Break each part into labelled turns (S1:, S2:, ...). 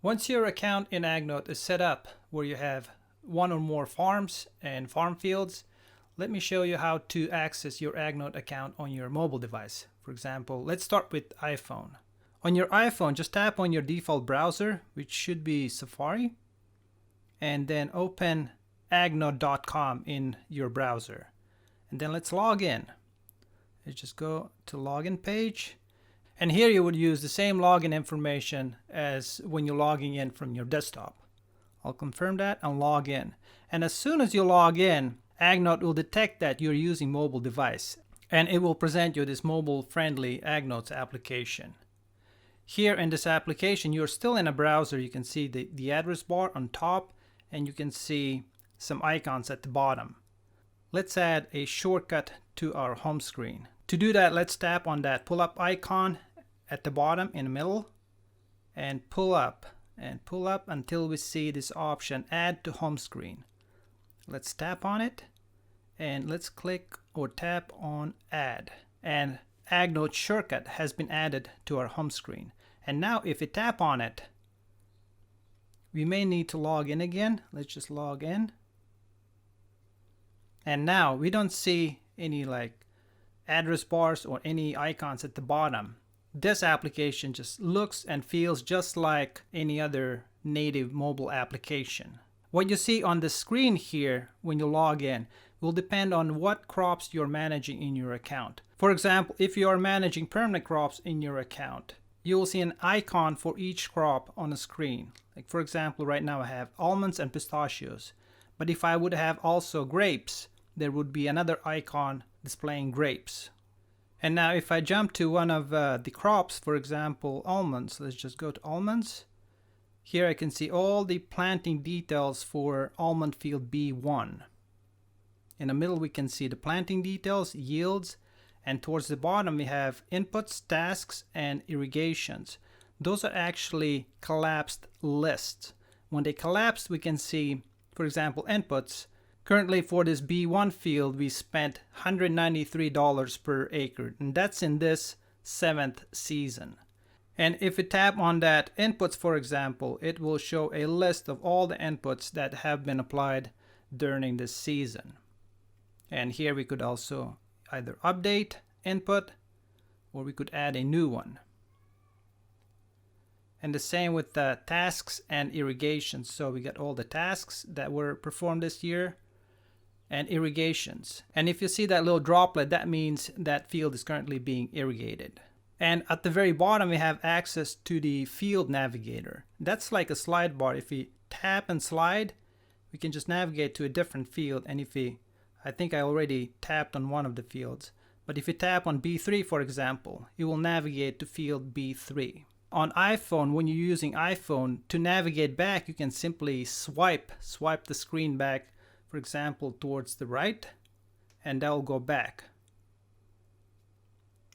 S1: Once your account in AgNote is set up where you have one or more farms and farm fields, let me show you how to access your AgNote account on your mobile device. For example, let's start with iPhone. On your iPhone, just tap on your default browser, which should be Safari, and then open agnote.com in your browser. And then let's log in. Let's just go to login page. And here you would use the same login information as when you're logging in from your desktop. I'll confirm that and log in. And as soon as you log in, AgNote will detect that you're using mobile device, and it will present you this mobile-friendly AgNote application. Here in this application, you're still in a browser. You can see the address bar on top, and you can see some icons at the bottom. Let's add a shortcut to our home screen. To do that, let's tap on that pull-up icon at the bottom in the middle and pull up until we see this option, Add to Home Screen. Let's tap on it and let's click or tap on Add. And AgNote shortcut has been added to our home screen. And now if we tap on it, we may need to log in again. Let's just log in. And now we don't see any like address bars or any icons at the bottom. This application just looks and feels just like any other native mobile application. What you see on the screen here when you log in will depend on what crops you're managing in your account. For example, if you are managing permanent crops in your account, you will see an icon for each crop on the screen. Like for example, right now I have almonds and pistachios. But if I would have also grapes, there would be another icon displaying grapes. And now if I jump to one of the crops, for example, almonds, let's just go to almonds. Here I can see all the planting details for almond field B1. In the middle we can see the planting details, yields, and towards the bottom we have inputs, tasks, and irrigations. Those are actually collapsed lists. When they collapse, we can see, for example, inputs. Currently for this B1 field, we spent $193 per acre, and that's in this 7th season. And if we tap on that inputs, for example, it will show a list of all the inputs that have been applied during this season. And here we could also either update input or we could add a new one. And the same with the tasks and irrigation. So we got all the tasks that were performed this year and irrigations. And if you see that little droplet, that means that field is currently being irrigated. And at the very bottom, we have access to the field navigator. That's like a slide bar. If we tap and slide, we can just navigate to a different field. And if we, I think I already tapped on one of the fields, but if you tap on B3, for example, it will navigate to field B3. On iPhone, when you're using iPhone, to navigate back, you can simply swipe the screen back, for example, towards the right, and that will go back.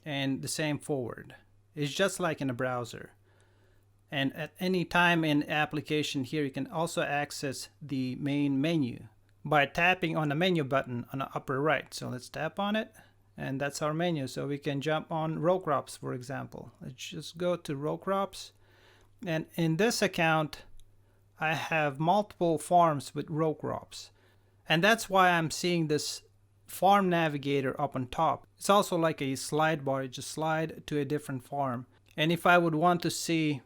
S1: And the same forward. It's just like in a browser. And at any time in application here, you can also access the main menu by tapping on the menu button on the upper right. So let's tap on it, and that's our menu. So we can jump on row crops, for example. Let's just go to row crops. And in this account, I have multiple farms with row crops. And that's why I'm seeing this farm navigator up on top. It's also like a slide bar. You just slide to a different farm. And if I would want to see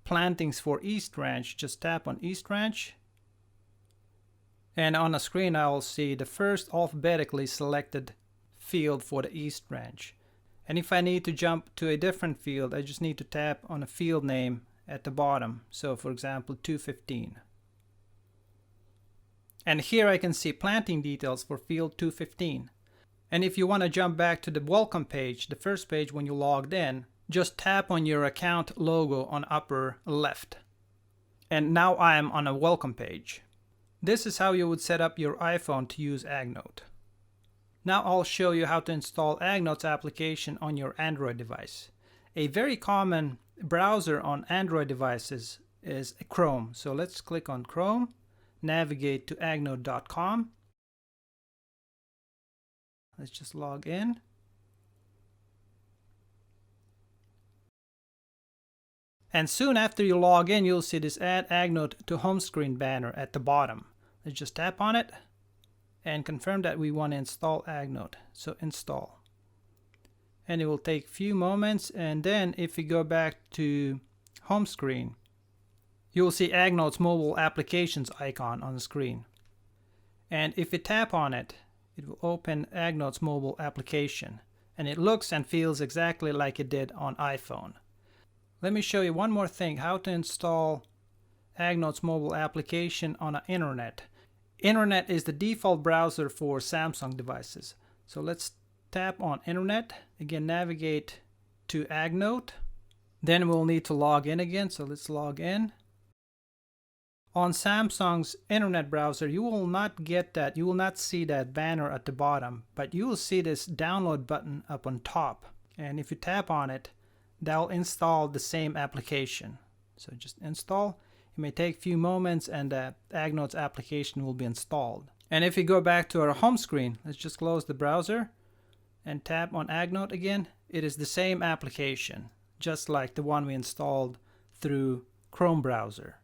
S1: plantings for East Ranch, just tap on East Ranch. And on the screen, I will see the first alphabetically selected field for the East Ranch. And if I need to jump to a different field, I just need to tap on a field name at the bottom. So for example, 215. And here I can see planting details for field 215. And if you want to jump back to the welcome page, the first page when you logged in, just tap on your account logo on upper left. And now I am on a welcome page. This is how you would set up your iPhone to use AgNote. Now I'll show you how to install AgNote's application on your Android device. A very common browser on Android devices is Chrome. So let's click on Chrome. Navigate to agnote.com. Let's just log in. And soon after you log in, you'll see this Add AgNote to Home Screen banner at the bottom. Let's just tap on it and confirm that we want to install AgNote. So install. And it will take a few moments, and then if we go back to home screen, you will see AgNote's mobile applications icon on the screen. And if we tap on it, it will open AgNote's mobile application, and it looks and feels exactly like it did on iPhone. Let me show you one more thing, how to install AgNote's mobile application on an internet. Internet is the default browser for Samsung devices. So let's tap on Internet. Again, navigate to AgNote. Then we'll need to log in again. So let's log in. On Samsung's internet browser, you will not get that. You will not see that banner at the bottom, but you will see this download button up on top. And if you tap on it, that will install the same application. So just install. It may take a few moments, and AgNote's application will be installed. And if you go back to our home screen, let's just close the browser and tap on AgNote again. It is the same application, just like the one we installed through Chrome browser.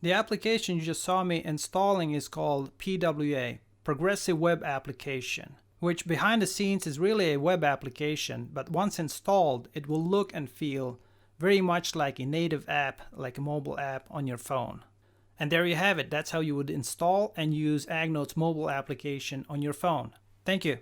S1: The application you just saw me installing is called PWA, Progressive Web Application, which behind the scenes is really a web application, but once installed, it will look and feel very much like a native app, like a mobile app on your phone. And there you have it. That's how you would install and use AgNote's mobile application on your phone. Thank you.